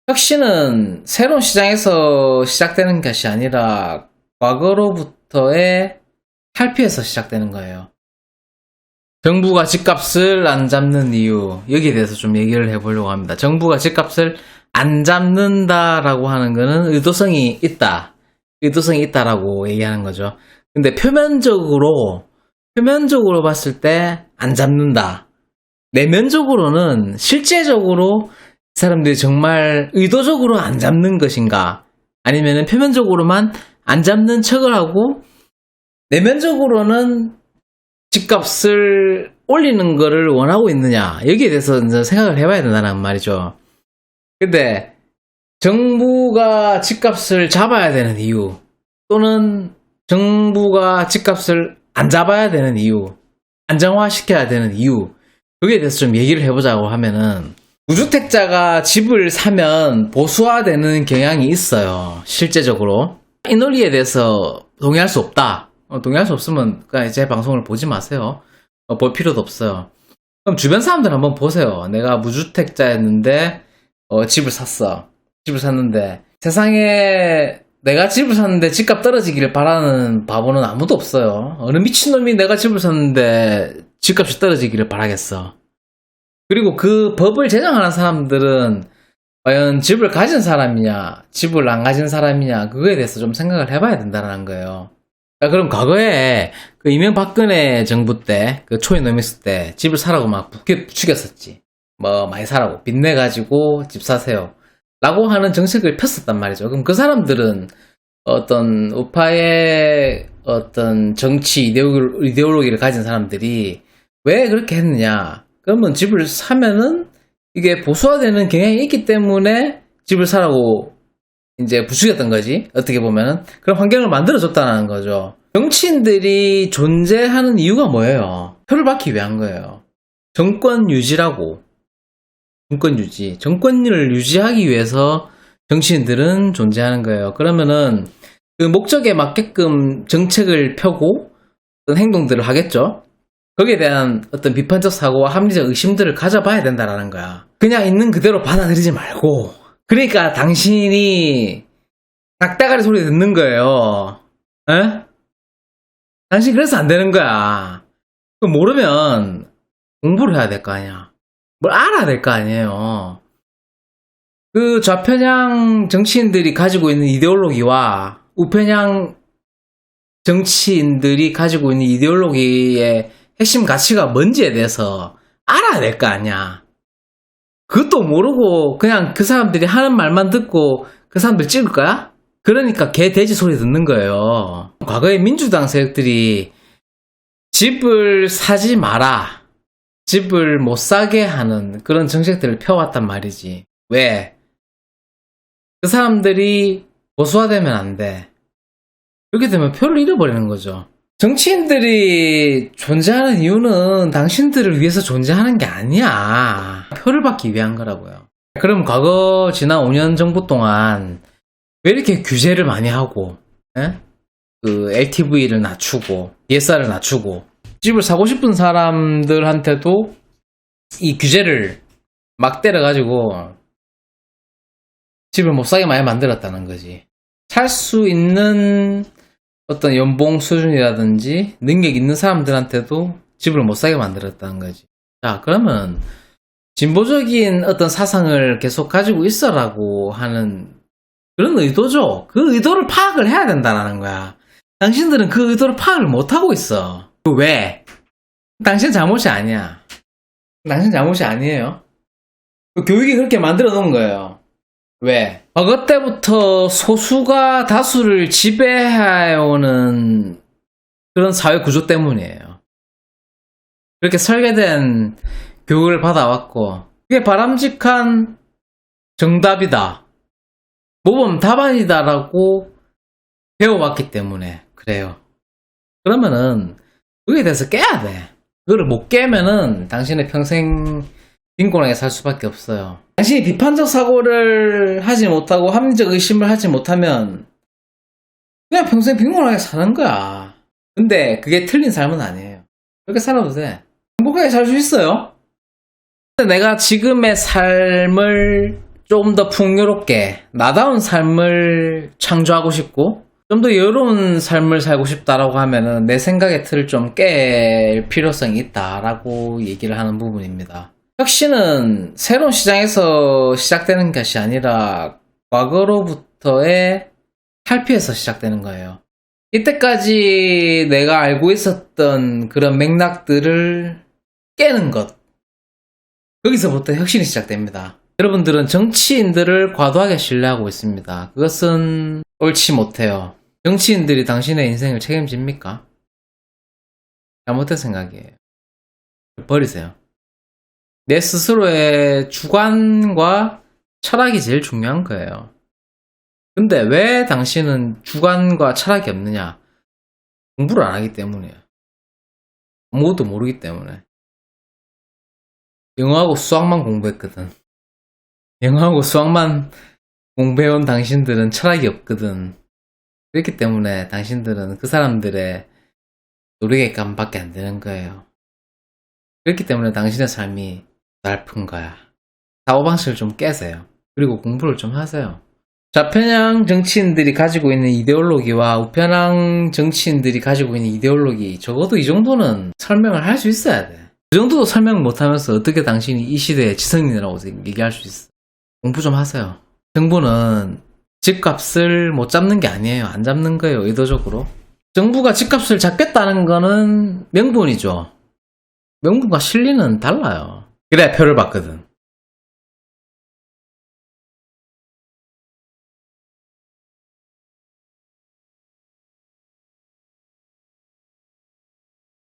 혁신은 새로운 시장에서 시작되는 것이 아니라 과거로부터의 탈피에서 시작되는 거예요. 정부가 집값을 안 잡는 이유, 여기에 대해서 좀 얘기를 해보려고 합니다. 정부가 집값을 안 잡는다라고 하는 거는 의도성이 있다라고 얘기하는 거죠. 근데 표면적으로 봤을 때 안 잡는다. 내면적으로는 실제적으로 사람들이 정말 의도적으로 안 잡는 것인가? 아니면 표면적으로만 안 잡는 척을 하고 내면적으로는 집값을 올리는 거를 원하고 있느냐? 여기에 대해서 이제 생각을 해봐야 된다는 말이죠. 근데 정부가 집값을 잡아야 되는 이유, 또는 정부가 집값을 안 잡아야 되는 이유, 안정화시켜야 되는 이유, 여기에 대해서 좀 얘기를 해보자고 하면은, 무주택자가 집을 사면 보수화되는 경향이 있어요. 실제적으로. 이 논리에 대해서 동의할 수 없다. 동의할 수 없으면 그냥 제 방송을 보지 마세요. 볼 필요도 없어요. 그럼 주변 사람들 한번 보세요. 내가 무주택자였는데 집을 샀어. 집을 샀는데 세상에 내가 집을 샀는데 집값 떨어지기를 바라는 바보는 아무도 없어요. 어느 미친놈이 내가 집을 샀는데 집값이 떨어지기를 바라겠어. 그리고 그 법을 제정하는 사람들은 과연 집을 가진 사람이냐, 집을 안 가진 사람이냐, 그거에 대해서 좀 생각을 해봐야 된다는 거예요. 자, 그럼 과거에 그 이명박근혜 정부 때, 그 초이노믹스 때 집을 사라고 막 부추겼었지. 뭐 많이 사라고, 빚내가지고 집 사세요 라고 하는 정책을 폈었단 말이죠. 그럼 그 사람들은 어떤 우파의 어떤 정치 이데올로기를 가진 사람들이 왜 그렇게 했느냐? 그러면 집을 사면은 이게 보수화되는 경향이 있기 때문에 집을 사라고 이제 부추겼던 거지. 어떻게 보면은 그런 환경을 만들어줬다는 거죠. 정치인들이 존재하는 이유가 뭐예요? 표를 받기 위한 거예요. 정권 유지라고. 정권을 유지하기 위해서 정치인들은 존재하는 거예요. 그러면은 그 목적에 맞게끔 정책을 펴고 어떤 행동들을 하겠죠. 거기에 대한 어떤 비판적 사고와 합리적 의심들을 가져봐야 된다라는 거야. 그냥 있는 그대로 받아들이지 말고. 그러니까 당신이 닭다가리 소리 듣는 거예요. 에? 당신 그래서 안 되는 거야. 그거 모르면 공부를 해야 될 거 아니야. 뭘 알아야 될 거 아니에요. 그 좌편향 정치인들이 가지고 있는 이데올로기와 우편향 정치인들이 가지고 있는 이데올로기의 핵심 가치가 뭔지에 대해서 알아야 될 거 아니야. 그것도 모르고 그냥 그 사람들이 하는 말만 듣고 그 사람들 찍을 거야? 그러니까 개 돼지 소리 듣는 거예요. 과거에 민주당 세력들이 집을 사지 마라, 집을 못 사게 하는 그런 정책들을 펴왔단 말이지. 왜? 그 사람들이 보수화되면 안 돼. 그렇게 되면 표를 잃어버리는 거죠. 정치인들이 존재하는 이유는 당신들을 위해서 존재하는 게 아니야. 표를 받기 위한 거라고요. 그럼 과거 지난 5년 정부 동안 왜 이렇게 규제를 많이 하고, 그 LTV를 낮추고 DSR을 낮추고 집을 사고 싶은 사람들한테도 이 규제를 막 때려가지고 집을 못 사게 많이 만들었다는 거지. 살 수 있는 어떤 연봉 수준이라든지 능력 있는 사람들한테도 집을 못 사게 만들었다는 거지. 자, 그러면 진보적인 어떤 사상을 계속 가지고 있어라고 하는 그런 의도죠. 그 의도를 파악을 해야 된다는 거야. 당신들은 그 의도를 파악을 못하고 있어. 왜? 당신 잘못이 아니야. 당신 잘못이 아니에요. 교육이 그렇게 만들어 놓은 거예요. 왜? 과거 때부터 소수가 다수를 지배해오는 그런 사회 구조 때문이에요. 그렇게 설계된 교육을 받아왔고, 그게 바람직한 정답이다, 모범 답안이다라고 배워왔기 때문에 그래요. 그러면은 그거에 대해서 깨야 돼. 그거를 못 깨면은 당신의 평생 빈곤하게 살 수밖에 없어요. 당신이 비판적 사고를 하지 못하고 합리적 의심을 하지 못하면 그냥 평생 빈곤하게 사는 거야. 근데 그게 틀린 삶은 아니에요. 그렇게 살아도 돼. 행복하게 살 수 있어요. 내가 지금의 삶을 좀 더 풍요롭게 나다운 삶을 창조하고 싶고 좀 더 여유로운 삶을 살고 싶다라고 하면은 내 생각의 틀을 좀 깰 필요성이 있다라고 얘기를 하는 부분입니다. 혁신은 새로운 시장에서 시작되는 것이 아니라 과거로부터의 탈피에서 시작되는 거예요. 이때까지 내가 알고 있었던 그런 맥락들을 깨는 것. 거기서부터 혁신이 시작됩니다. 여러분들은 정치인들을 과도하게 신뢰하고 있습니다. 그것은 옳지 못해요. 정치인들이 당신의 인생을 책임집니까? 잘못된 생각이에요. 버리세요. 내 스스로의 주관과 철학이 제일 중요한 거예요. 근데 왜 당신은 주관과 철학이 없느냐? 공부를 안 하기 때문이에요. 아무것도 모르기 때문에. 영어하고 수학만 공부했거든. 영어하고 수학만 공부해온 당신들은 철학이 없거든. 그렇기 때문에 당신들은 그 사람들의 노리개감밖에 안 되는 거예요. 그렇기 때문에 당신의 삶이 날픈 거야. 사고방식을 좀 깨세요. 그리고 공부를 좀 하세요. 좌편향 정치인들이 가지고 있는 이데올로기와 우편향 정치인들이 가지고 있는 이데올로기, 적어도 이 정도는 설명을 할 수 있어야 돼. 그 정도도 설명 못하면서 어떻게 당신이 이 시대의 지성인이라고 얘기할 수 있어. 공부 좀 하세요. 정부는 집값을 못 잡는 게 아니에요. 안 잡는 거예요. 의도적으로. 정부가 집값을 잡겠다는 거는 명분이죠. 명분과 실리는 달라요. 그래 표를 받거든.